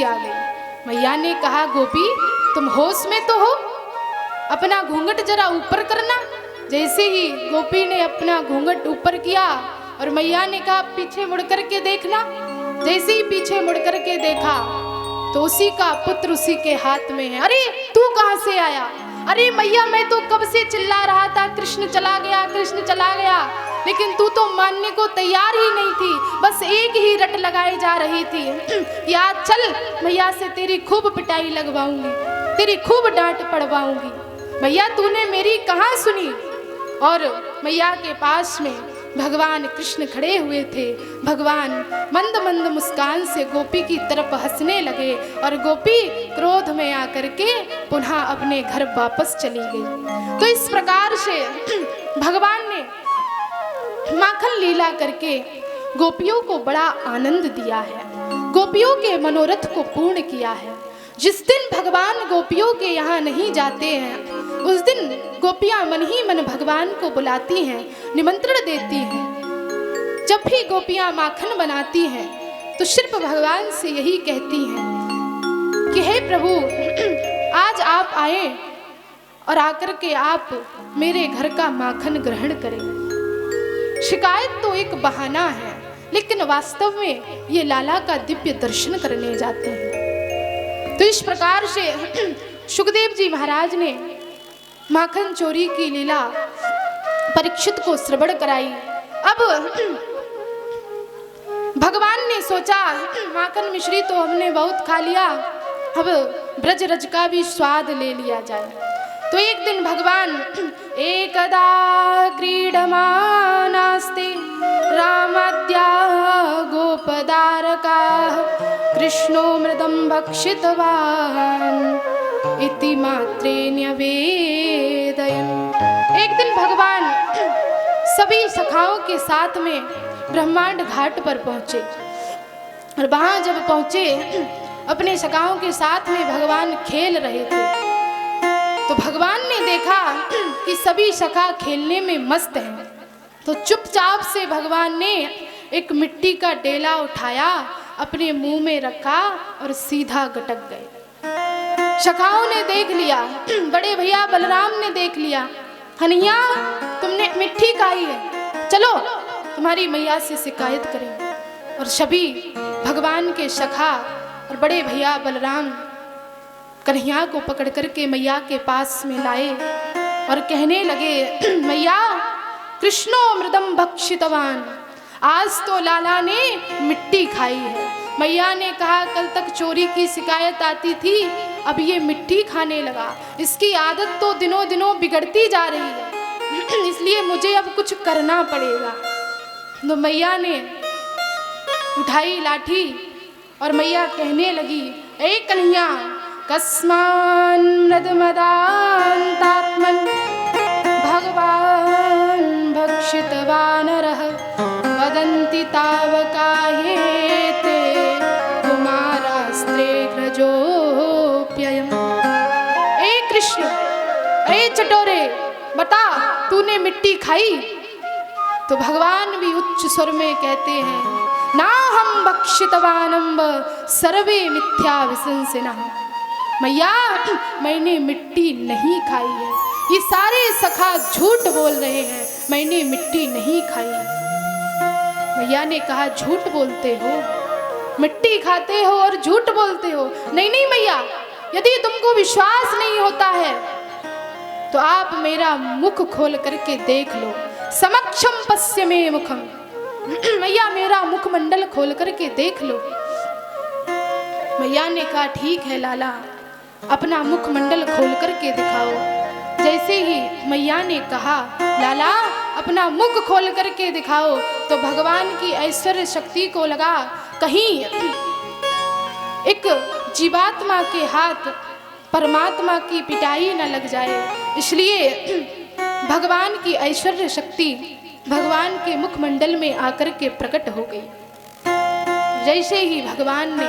हंसी आ गई। मैया ने कहा, गोपी तुम होश में तो हो, अपना घूंघट जरा ऊपर करना। जैसे ही गोपी ने अपना घूंघट ऊपर किया और मैया ने कहा पीछे मुड़ करके देखना। जैसे ही पीछे मुड़ करके देखा तो उसी का पुत्र उसी के हाथ में है। अरे तू कहां से आया? अरे मैया मैं तो कब से चिल्ला रहा था कृष्ण चला गया, कृष्ण चला गया, लेकिन तू तो मानने को तैयार ही नहीं थी, बस एक ही रट लगाई जा रही थी। याद चल, मैया से तेरी खूब पिटाई लगवाऊंगी, तेरी खूब डांट पड़वाऊंगी। मैया तूने मेरी कहाँ सुनी? और मैया के पास में भगवान कृष्ण खड़े हुए थे। भगवान मंद मंद मुस्कान से गोपी की तरफ हंसने लगे और गोपी क्रोध में आकर के पुनः अपने घर वापस चली गई। तो इस प्रकार से भगवान ने माखन लीला करके गोपियों को बड़ा आनंद दिया है, गोपियों के मनोरथ को पूर्ण किया है। जिस दिन भगवान गोपियों के यहाँ नहीं जाते हैं, उस दिन गोपियाँ मन ही मन भगवान को बुलाती हैं, निमंत्रण देती हैं। जब भी गोपियाँ माखन बनाती हैं तो सिर्फ भगवान से यही कहती हैं कि हे प्रभु, आज आप आए और आकर के आप मेरे घर का माखन ग्रहण करें। शिकायत तो एक बहाना है, लेकिन वास्तव में ये लाला का दिव्य दर्शन करने जाते हैं। तो इस प्रकार से सुखदेव जी महाराज ने माखन चोरी की लीला परीक्षित को श्रवण कराई। अब भगवान ने सोचा माखन मिश्री तो हमने बहुत खा लिया, अब ब्रज रज का भी स्वाद ले लिया जाए। तो एक दिन भगवान एकदा क्रीडमानास्ते रामाद्या गोपदारका कृष्णो मृदं भक्षितवान् इति मात्रे न्यवेदयन्। एक दिन भगवान सभी सखाओं के साथ में ब्रह्मांड घाट पर पहुंचे और वहां जब पहुंचे अपने सखाओं के साथ में भगवान खेल रहे थे। तो भगवान ने देखा कि सभी सखा खेलने में मस्त हैं, तो चुपचाप से भगवान ने एक मिट्टी का डेला उठाया, अपने मुंह में रखा और सीधा गटक गए। सखाओं ने देख लिया, बड़े भैया बलराम ने देख लिया, कन्हैया तुमने मिट्टी खाई है, चलो तुम्हारी मैया से शिकायत करेंगे। और सभी भगवान के सखा और बड़े भैया बलराम कन्हैया को पकड़ करके मैया के पास में लाए और कहने लगे, मैया कृष्णो मृदम भक्षितवान, आज तो लाला ने मिट्टी खाई है। मैया ने कहा कल तक चोरी की शिकायत आती थी, अब ये मिट्टी खाने लगा, इसकी आदत तो दिनों दिनों बिगड़ती जा रही है, इसलिए मुझे अब कुछ करना पड़ेगा। तो मैया ने उठाई लाठी और मैया कहने लगी, ए कन्हैया कस्मान् मृदमदान्तात्मन् भगवान् भक्षितवानरः वदन्ति तावकाहेते कुमारास्त्रे ग्रजोऽप्ययम्। ए कृष्ण, ए चटोरे, बता तूने मिट्टी खाई? तो भगवान भी उच्च स्वर में कहते हैं, ना हम भक्षितवानम्ब सर्वे मिथ्या विशंसिनः। मैया मैंने मिट्टी नहीं खाई है, ये सारे सखा झूठ बोल रहे हैं, मैंने मिट्टी नहीं खाई। मैया ने कहा झूठ बोलते हो, मिट्टी खाते हो और झूठ बोलते हो? नहीं नहीं मैया, यदि तुमको विश्वास नहीं होता है तो आप मेरा मुख खोल करके देख लो, समक्षम पश्य मे मुखम। मैया मेरा मुखमंडल खोल करके देख लो। मैया ने कहा ठीक है लाला, अपना मुखमंडल खोल करके दिखाओ। जैसे ही मैया ने कहा लाला अपना मुख खोल करके दिखाओ, तो भगवान की ऐश्वर्य शक्ति को लगा कहीं एक जीवात्मा के हाथ परमात्मा की पिटाई न लग जाए, इसलिए भगवान की ऐश्वर्य शक्ति भगवान के मुखमंडल में आकर के प्रकट हो गई। जैसे ही भगवान ने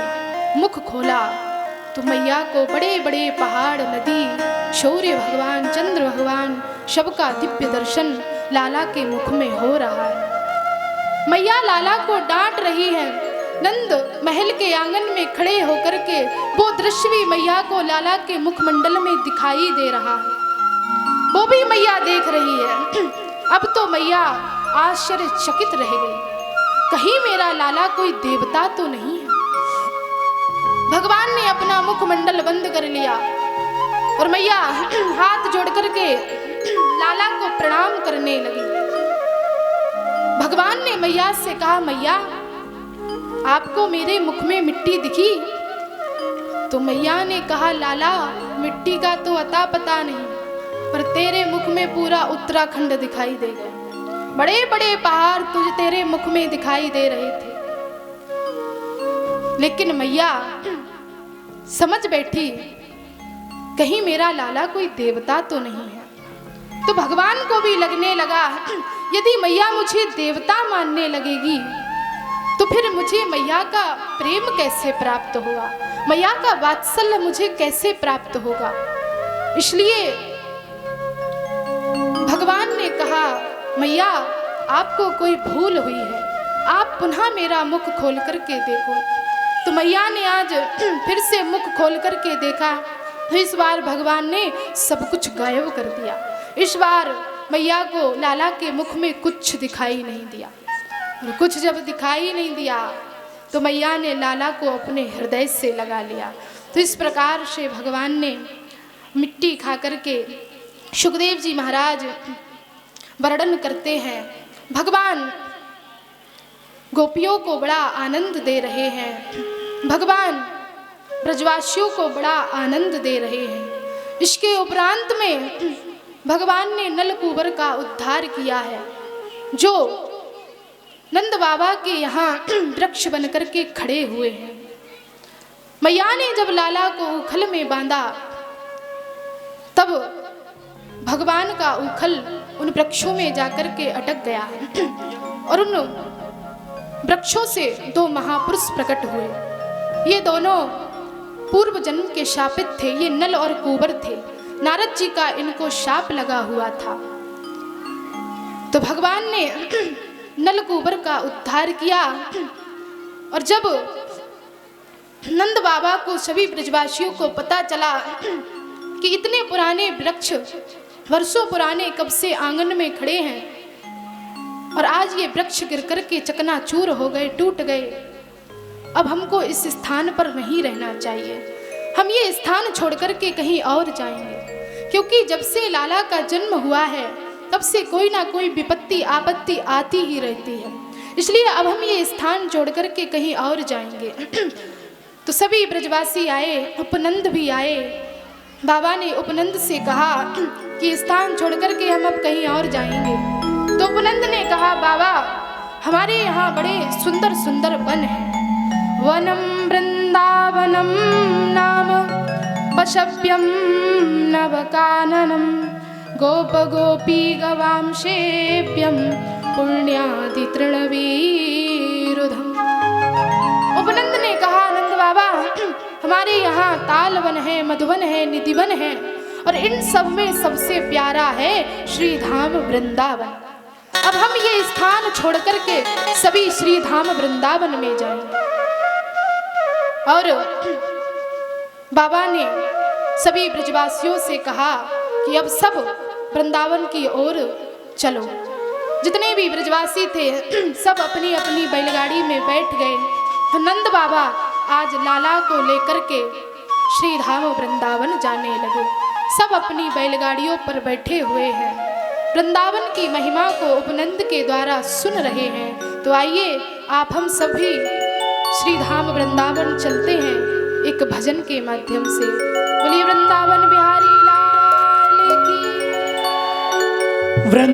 मुख खोला तो मैया को बड़े बड़े पहाड़, नदी, शौर्य भगवान, चंद्र भगवान सबका दिव्य दर्शन लाला के मुख में हो रहा है। मैया लाला को डांट रही है, नंद महल के आंगन में खड़े होकर के वो दृश्य भी मैया को लाला के मुखमंडल में दिखाई दे रहा है। वो भी मैया देख रही है। अब तो मैया आश्चर्यचकित रह गई, कहीं मेरा लाला कोई देवता तो नहीं है। भगवान ने अपना मुखमंडल बंद कर लिया और मैया हाथ जोड़ करके लाला को प्रणाम करने लगी। भगवान ने मैया से कहा, मैया आपको मेरे मुख में मिट्टी दिखी? तो मैया ने कहा, लाला मिट्टी का तो अता पता नहीं, पर तेरे मुख में पूरा उत्तराखंड दिखाई दे गया। बड़े बड़े पहाड़ तुझे तेरे मुख में दिखाई दे रहे थे। लेकिन मैया समझ बैठी, कहीं मेरा लाला कोई देवता तो नहीं है। तो भगवान को भी लगने लगा, यदि मैया मुझे देवता मानने लगेगी तो फिर मुझे मैया का प्रेम कैसे प्राप्त होगा, मैया का वात्सल्य मुझे कैसे प्राप्त होगा। इसलिए भगवान ने कहा, मैया आपको कोई भूल हुई है, आप पुनः मेरा मुख खोल करके देखो। तो मैया ने आज फिर से मुख खोल करके देखा, तो इस बार भगवान ने सब कुछ गायब कर दिया। इस बार मैया को लाला के मुख में कुछ दिखाई नहीं दिया। और कुछ जब दिखाई नहीं दिया तो मैया ने लाला को अपने हृदय से लगा लिया। तो इस प्रकार से भगवान ने मिट्टी खा करके, सुखदेव जी महाराज वर्णन करते हैं, भगवान गोपियों को बड़ा आनंद दे रहे हैं, भगवान ब्रजवासियों को बड़ा आनंद दे रहे हैं। इसके उपरांत में भगवान ने नलकूबर का उद्धार किया है, जो नंद बाबा के यहाँ वृक्ष बन करके खड़े हुए हैं। मैया ने जब लाला को उखल में बांधा, तब भगवान का उखल उन वृक्षों में जाकर के अटक गया और उन वृक्षों से दो महापुरुष प्रकट हुए। ये दोनों पूर्व जन्म के शापित थे, ये नल और कुबर थे। नारद जी का इनको शाप लगा हुआ था। तो भगवान ने नल कुबर का उद्धार किया और जब नंद बाबा को, सभी ब्रजवासियों को पता चला कि इतने पुराने वृक्ष वर्षों पुराने कब से आंगन में खड़े हैं और आज ये वृक्ष गिर करके चकनाचूर हो गए, टूट गए, अब हमको इस स्थान पर नहीं रहना चाहिए, हम ये स्थान छोड़ करके कहीं और जाएंगे। क्योंकि जब से लाला का जन्म हुआ है तब से कोई ना कोई विपत्ति आपत्ति आती ही रहती है, इसलिए अब हम ये स्थान छोड़ करके कहीं और जाएंगे। तो सभी ब्रजवासी आए, उपनंद भी आए। बाबा ने उपनंद से कहा कि स्थान छोड़ करके हम अब कहीं और जाएंगे। तो उपनंद ने कहा, बाबा हमारे यहाँ बड़े सुंदर सुंदर वन हैं, वनम वृंदावनम नाम पशव्यम नवकाननम गोप गोपी गवांशेभ्यम पुण्यादि तृणवीरुधम। उपनंद ने कहा, नंद बाबा हमारे यहाँ ताल वन है, मधुवन है, निधिवन है और इन सब में सबसे प्यारा है श्री धाम वृंदावन। अब हम ये स्थान छोड़ करके सभी श्री धाम वृंदावन में जाएंगे। और बाबा ने सभी ब्रजवासियों से कहा कि अब सब वृंदावन की ओर चलो। जितने भी ब्रजवासी थे सब अपनी अपनी बैलगाड़ी में बैठ गए। नंद बाबा आज लाला को लेकर के श्री धाम वृंदावन जाने लगे। सब अपनी बैलगाड़ियों पर बैठे हुए हैं, वृंदावन की महिमा को उपनंद के द्वारा सुन रहे हैं। तो आइए आप हम सभी श्री धाम वृंदावन चलते हैं एक भजन के माध्यम से। बोलिए वृंदावन बिहारी